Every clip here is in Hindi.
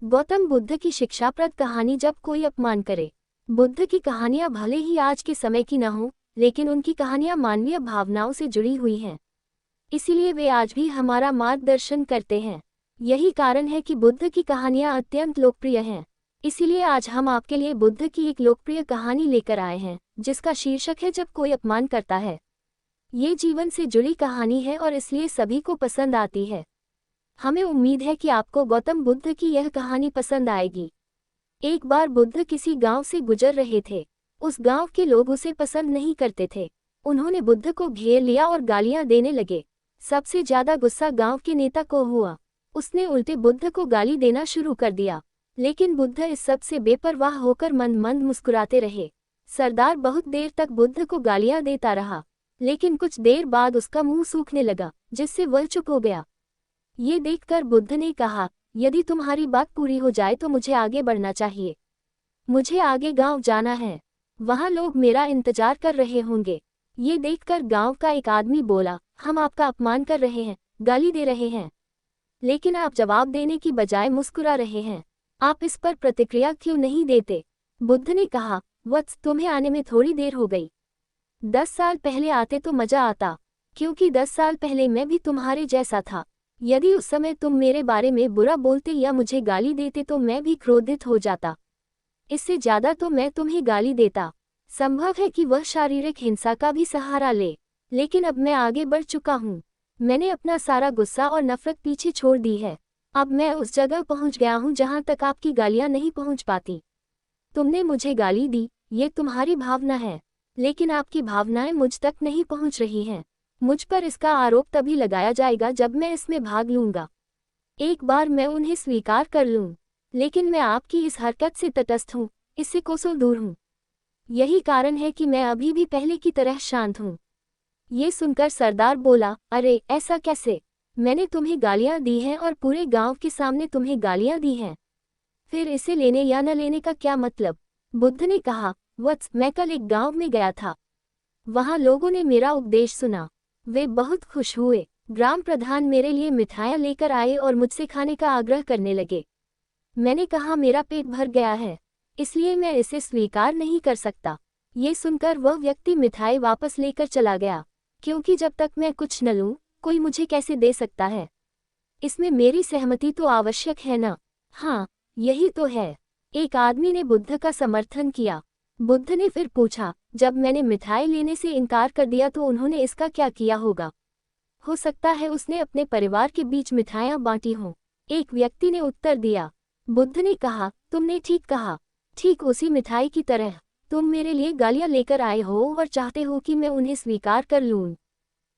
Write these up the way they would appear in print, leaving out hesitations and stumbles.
गौतम बुद्ध की शिक्षाप्रद कहानी जब कोई अपमान करे। बुद्ध की कहानियां भले ही आज के समय की न हों, लेकिन उनकी कहानियां मानवीय भावनाओं से जुड़ी हुई हैं। इसीलिए वे आज भी हमारा मार्गदर्शन करते हैं। यही कारण है कि बुद्ध की कहानियां अत्यंत लोकप्रिय हैं। इसीलिए आज हम आपके लिए बुद्ध की एक लोकप्रिय कहानी लेकर आए हैं, जिसका शीर्षक है जब कोई अपमान करता है। ये जीवन से जुड़ी कहानी है और इसलिए सभी को पसंद आती है। हमें उम्मीद है कि आपको गौतम बुद्ध की यह कहानी पसंद आएगी। एक बार बुद्ध किसी गांव से गुजर रहे थे। उस गांव के लोग उसे पसंद नहीं करते थे। उन्होंने बुद्ध को घेर लिया और गालियां देने लगे। सबसे ज्यादा गुस्सा गांव के नेता को हुआ। उसने उल्टे बुद्ध को गाली देना शुरू कर दिया। लेकिन बुद्ध इस सब से बेपरवाह होकर मंद मंद मुस्कुराते रहे। सरदार बहुत देर तक बुद्ध को गालियां देता रहा, लेकिन कुछ देर बाद उसका मुंह सूखने लगा, जिससे वह चुप हो गया। ये देखकर बुद्ध ने कहा, यदि तुम्हारी बात पूरी हो जाए तो मुझे आगे बढ़ना चाहिए। मुझे आगे गांव जाना है। वहां लोग मेरा इंतजार कर रहे होंगे। ये देखकर गांव का एक आदमी बोला, हम आपका अपमान कर रहे हैं, गाली दे रहे हैं, लेकिन आप जवाब देने की बजाय मुस्कुरा रहे हैं। आप इस पर प्रतिक्रिया क्यों नहीं देते? बुद्ध ने कहा, वत्स, तुम्हें आने में थोड़ी देर हो गई। 10 साल पहले आते तो मजा आता, क्योंकि 10 साल पहले मैं भी तुम्हारे जैसा था। यदि उस समय तुम मेरे बारे में बुरा बोलते या मुझे गाली देते तो मैं भी क्रोधित हो जाता। इससे ज्यादा तो मैं तुम्हें गाली देता। संभव है कि वह शारीरिक हिंसा का भी सहारा ले, लेकिन अब मैं आगे बढ़ चुका हूँ। मैंने अपना सारा गुस्सा और नफरत पीछे छोड़ दी है। अब मैं उस जगह पहुँच गया हूँ जहाँ तक आपकी गालियाँ नहीं पहुँच पाती। तुमने मुझे गाली दी, ये तुम्हारी भावना है, लेकिन आपकी भावनाएं मुझ तक नहीं पहुँच रही हैं। मुझ पर इसका आरोप तभी लगाया जाएगा जब मैं इसमें भाग लूंगा। एक बार मैं उन्हें स्वीकार कर लूं, लेकिन मैं आपकी इस हरकत से तटस्थ हूं, इससे कोसों दूर हूं। यही कारण है कि मैं अभी भी पहले की तरह शांत हूं। ये सुनकर सरदार बोला, अरे ऐसा कैसे? मैंने तुम्हें गालियां दी हैं और पूरे गांव के सामने तुम्हें गालियां दी हैं। फिर इसे लेने या न लेने का क्या मतलब? बुद्ध ने कहा, वत्स, मैं कल एक गांव में गया था। वहां लोगों ने मेरा उपदेश सुना। वे बहुत खुश हुए। ग्राम प्रधान मेरे लिए मिठाइयाँ लेकर आए और मुझसे खाने का आग्रह करने लगे। मैंने कहा, मेरा पेट भर गया है, इसलिए मैं इसे स्वीकार नहीं कर सकता। ये सुनकर वह व्यक्ति मिठाई वापस लेकर चला गया, क्योंकि जब तक मैं कुछ न लूं, कोई मुझे कैसे दे सकता है? इसमें मेरी सहमति तो आवश्यक है ना? हाँ, यही तो है। एक आदमी ने बुद्ध का समर्थन किया। बुद्ध ने फिर पूछा, जब मैंने मिठाई लेने से इनकार कर दिया तो उन्होंने इसका क्या किया होगा? हो सकता है उसने अपने परिवार के बीच मिठाइयाँ बांटी हों। एक व्यक्ति ने उत्तर दिया। बुद्ध ने कहा, तुमने ठीक कहा। ठीक उसी मिठाई की तरह तुम मेरे लिए गालियाँ लेकर आए हो और चाहते हो कि मैं उन्हें स्वीकार कर लूँ।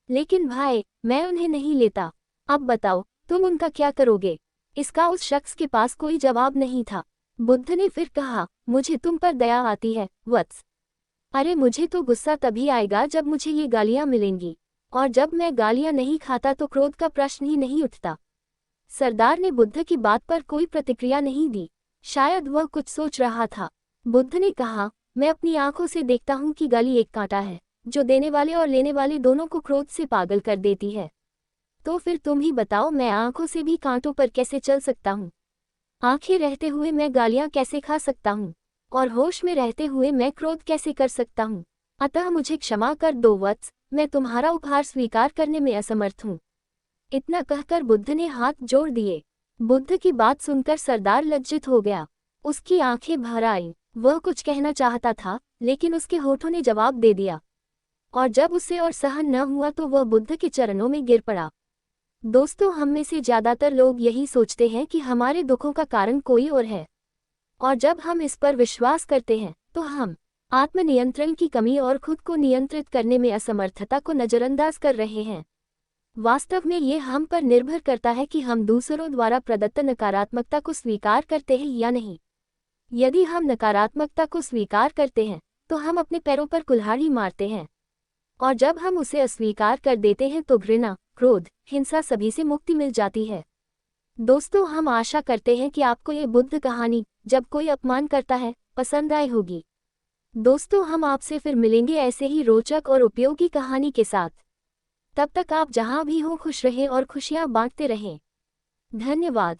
लेकिन भाई, मैं उन्हें नहीं लेता। अब बताओ, तुम उनका क्या करोगे? इसका उस शख्स के पास कोई जवाब नहीं था। बुद्ध ने फिर कहा, मुझे तुम पर दया आती है, वत्स। अरे मुझे तो गुस्सा तभी आएगा जब मुझे ये गालियां मिलेंगी, और जब मैं गालियां नहीं खाता तो क्रोध का प्रश्न ही नहीं उठता। सरदार ने बुद्ध की बात पर कोई प्रतिक्रिया नहीं दी। शायद वह कुछ सोच रहा था। बुद्ध ने कहा, मैं अपनी आंखों से देखता हूँ कि गाली एक कांटा है, जो देने वाले और लेने वाले दोनों को क्रोध से पागल कर देती है। तो फिर तुम ही बताओ, मैं आंखों से भी कांटों पर कैसे चल सकता हूँ? आंखें रहते हुए मैं गालियां कैसे खा सकता हूँ? और होश में रहते हुए मैं क्रोध कैसे कर सकता हूँ? अतः मुझे क्षमा कर दो वत्स, मैं तुम्हारा उपहार स्वीकार करने में असमर्थ हूँ। इतना कहकर बुद्ध ने हाथ जोड़ दिए। बुद्ध की बात सुनकर सरदार लज्जित हो गया। उसकी आंखें भर आईं। वह कुछ कहना चाहता था, लेकिन उसके होठों ने जवाब दे दिया। और जब उसे और सहन न हुआ तो वह बुद्ध के चरणों में गिर पड़ा। दोस्तों, हम में से ज्यादातर लोग यही सोचते हैं कि हमारे दुखों का कारण कोई और है, और जब हम इस पर विश्वास करते हैं तो हम आत्मनियंत्रण की कमी और खुद को नियंत्रित करने में असमर्थता को नजरअंदाज कर रहे हैं। वास्तव में ये हम पर निर्भर करता है कि हम दूसरों द्वारा प्रदत्त नकारात्मकता को स्वीकार करते हैं या नहीं। यदि हम नकारात्मकता को स्वीकार करते हैं तो हम अपने पैरों पर कुल्हाड़ी मारते हैं, और जब हम उसे अस्वीकार कर देते हैं तो घृणा, क्रोध, हिंसा सभी से मुक्ति मिल जाती है। दोस्तों, हम आशा करते हैं कि आपको ये बुद्ध कहानी, जब कोई अपमान करता है, पसंद आई होगी। दोस्तों, हम आपसे फिर मिलेंगे ऐसे ही रोचक और उपयोगी कहानी के साथ। तब तक आप जहां भी हो खुश रहें और खुशियां बांटते रहें। धन्यवाद।